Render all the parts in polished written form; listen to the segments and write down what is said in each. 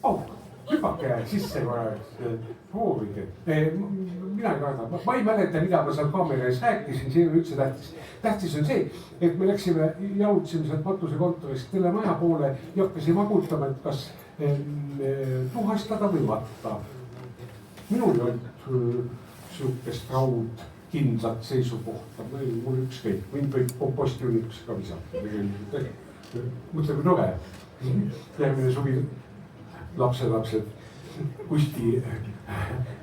auk, hüpake sisse korraks, proovige. Mina ei karda, ma ei mäleta, mida ma seal kaamera ees rääkisin, see ei ole üldse tähtis. Tähtis on see, et me läksime, jalutasime sealt matuse kontorist telemaja poole ja hakkasime agutama, et kas tuhastada või vatta. Minul ei olnud sihukest raud kindlat seisukohta, mul ükskõik, mind võib postiunikusse ka visata tegelikult. Mõtle, kui tore. Järgmine suvi lapselapsed Kusti,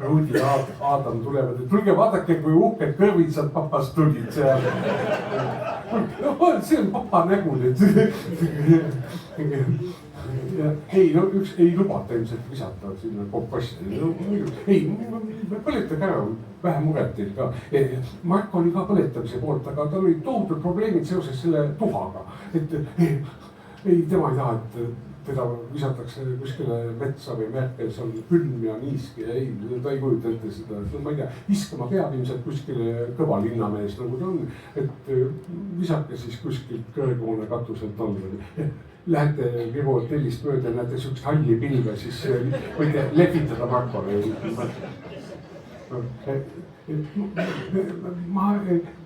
Rudi ja Adam tulevad, et tulge vaadake, kui uhked kõrvitsad papast tulid seal. See on papa nägu nüüd. Ei, no üks ei lubata ilmselt visata sinna komposti. Ei, põletage ära, vähe muret teil ka. Marko oli ka põletamise poolt, aga tal olid tohutud probleemid seoses selle tuhaga. Et ei, tema ei taha, et teda visatakse kuskile metsa või märkel, seal külm ja niiski ja ei, ta ei kujuta ette seda, et ma ei tea, viskama peab ilmselt kuskile kõva linnamees nagu ta on, et visake siis kuskilt kõrghoone katuselt alla. Lähete Viru hotellist mööda, näete sihukest halli pilve, siis võite lepitada Markole. Ma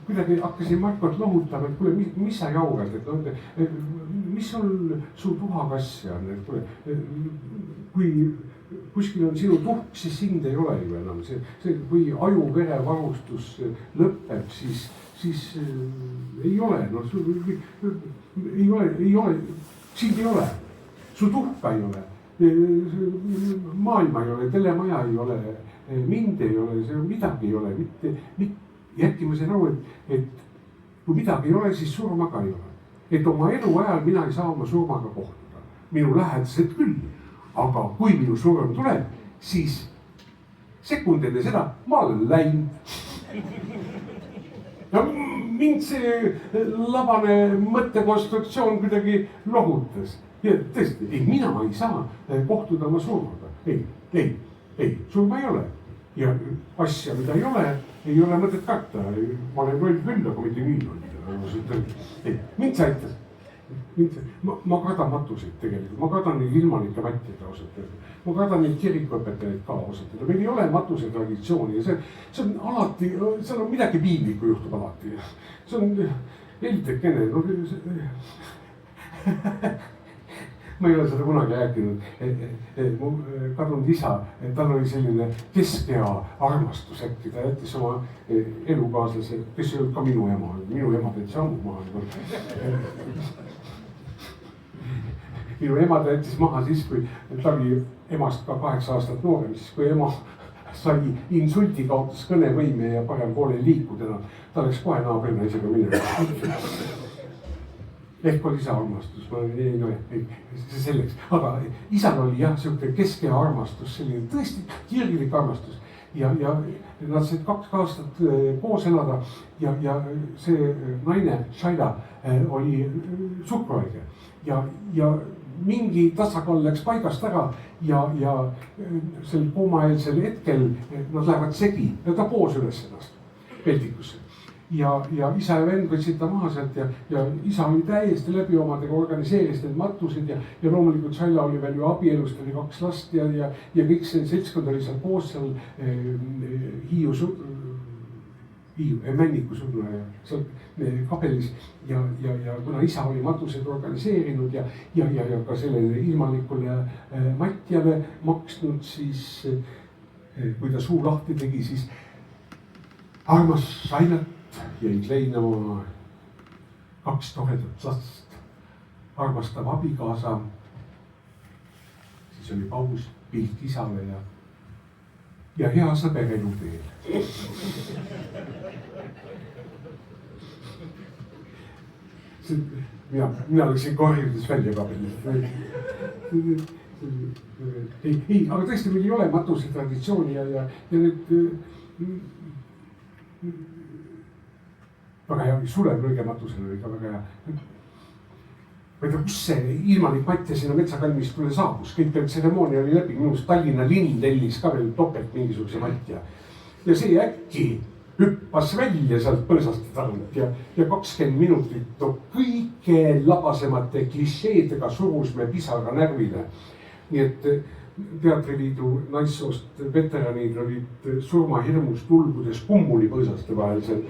kuidagi hakkasin Markot lohutama, et kuule, mis sa jaurad, et mis sul su tuhakassi on, et kuule, kui kuskil on sinu tuhk, siis sind ei ole ju enam. Kui aju-verevarustus lõpeb, siis ei ole, no ei ole, sind ei ole, su tuhka ei ole, maailma ei ole, telemaja ei ole, mind ei ole, midagi ei ole, jätki ma sain aru, et kui midagi ei ole, siis surma ka ei ole. Et oma elu ajal mina ei saa oma surmaga kohtuda. Minu lähedased küll, aga kui minu surm tuleb, siis sekund enne seda ma olen läinud. Ja mind see labane mõttekonstruktsioon kuidagi lohutas. Ja tõesti, ei, mina ei saa kohtuda oma surmaga. Ei, surma ei ole. Ja asja, mida ei ole mõtet karta. Ma olen roll küll, aga mitte nii roll. Mind sa aitas. Ma kardan matuseid tegelikult. Ma kardan neid ilmalikke matjaid ausalt. Ma kardan neid kirikuõpetajaid ka ausalt. Meil ei ole matuse traditsiooni ja see on alati, seal on midagi piinlikku juhtub alati. See on heltekene. Ma ei ole seda kunagi rääkinud. Mu kadunud isa, tal oli selline keskea armastus äkki. Ta jättis oma elukaaslase, kes ei olnud ka minu ema. Minu ema teed sammu maha. Minu ema ta jättis maha siis, kui ta oli emast ka 8 aastat noorem. Siis kui ema sai insulti, kaotas kõnevõime ja parem poole liikuda. Ta läks kohe naabrina isegi minema. Ehk oli isa armastus, see selleks, aga isal oli jah, sihuke keskea armastus, selline tõesti kirglik armastus ja nad said 2 aastat koos elada ja see naine, Shaila, oli suhkruhaige ja mingi tasakaal läks paigast ära ja sel kuumaeelsel hetkel nad lähevad segi ja ta poos üles ennast peldikusse. Ja isa ja vend võtsid ta maha sealt ja isa oli täiesti läbi omadega, organiseeris need matusid ja loomulikult Shaila oli veel ju abielust, oli 2 last ja kõik see seltskond oli seal koos seal Männiku surnu ja seal kapelis ja kuna isa oli matused organiseerinud ja ka sellele ilmalikule matjale maksnud, siis kui ta suu lahti tegi, siis armas Shailat jäid leinama 2 toredat last, armastav abikaasa, siis oli paus, pilt isale ja hea sõber elu teel. Mina läksin korjades välja kabelist. Ei, aga tõesti meil ei ole matuse traditsiooni ja nüüd väga hea, Sulev lõige matusel oli ka väga hea. Ma ei tea, kus see ilmalik matja sinna metsakalmistule saabus, kõik tseremoonia oli läbi, minust Tallinna linn tellis ka veel topelt mingisuguse matja. Ja see äkki hüppas välja sealt põõsast tagant ja 20 minutit kõige labasemate klišeedega surus me pisara närvile. Nii et teatriliidu naissoost veteranid olid surmahirmus tulgudes kummulipõõsaste vahel seal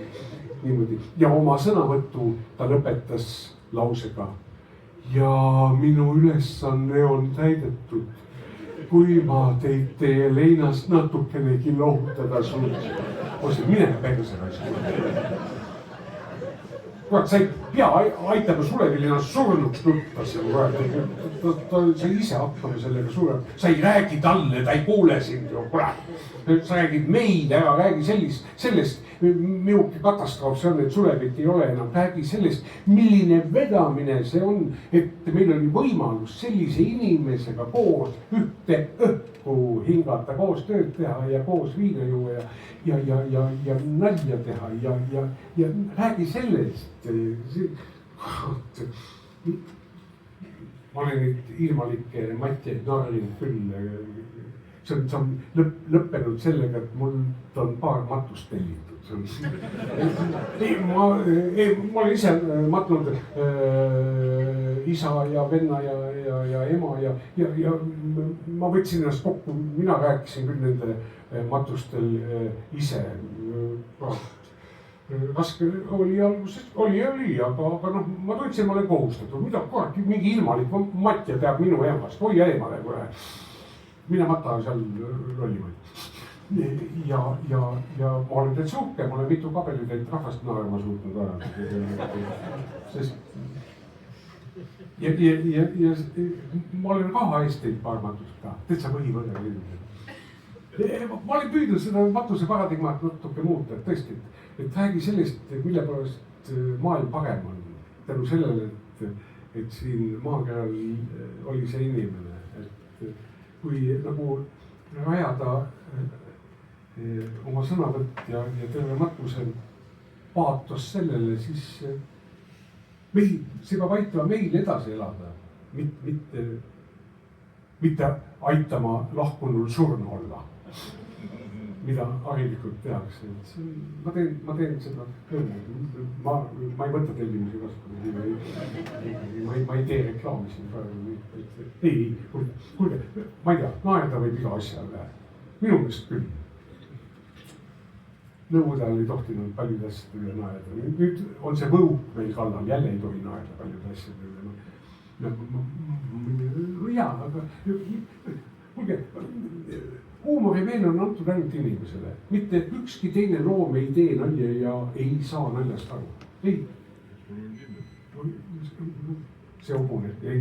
niimoodi ja oma sõnavõttu ta lõpetas lausega. Ja minu ülesanne on täidetud. Kui ma teid teie leinast natukenegi lohutada suutis. Ossid, mine perse raisk. Kurat, sa ei pea aitama Sulevil ennast surnuks tutta seal. Ta sai ise hakkama sellega surema. Sa ei räägi talle, ta ei kuule sind ju, kurat. Sa räägid meid ära, räägi sellest, miuke katastroof see on, et Sulevit ei ole enam. Räägi sellest, milline vedamine see on, et meil oli võimalus sellise inimesega koos ühte õhku hingata, koos tööd teha ja koos viina juua ja nalja teha ja räägi sellest. Ma olen nüüd ilmalikke matjaid narrinud küll. See on lõppenud sellega, et mul on paar matust tellitud. Ma olen ise matnud isa ja venna ja ema ja ma võtsin ennast kokku, mina rääkisin küll nende matustel ise. Raske oli alguses, oli, aga noh, ma tundsin, ma olen kohustatud. Mida kohe, mingi ilmalik matja teab minu emast, oi eemale kohe. Mina mata seal rollima. Ja ma olen teid suhke, ma olen mitu kabelitäit rahvast naerma suutnud ajal. Ja ma olen ka hästi paar matust ka, täitsa põhivõrre liidunud. Ma olen püüdnud seda matuse paradigmat natuke muuta, et tõesti, et räägi sellest, mille pärast maailm parem on. Tänu sellele, et siin maakeral oli see inimene, et kui nagu rajada oma sõnavõtt ja terve matuse paatos sellele, siis see peab aitama meil edasi elada, mitte aitama lahkunul surnu olla, mida harilikult tehakse. Ma teen seda kõrge, ma ei võta tellimusi vastu, ma ei tee reklaami siin praegu. Ei, kuulge, ma ei tea, naerda võib iga asja üle, minu meelest küll. Nõukogude ajal ei tohtinud paljude asjade üle naerda. Nüüd on see võuk meil kallal, jälle ei tohi naerda paljude asjade üle. Jaa, aga kuulge, huumoriveel on antud ainult inimesele. Mitte ükski teine loom ei tee nalja ja ei saa naljast aru. Ei. See hobune, ei.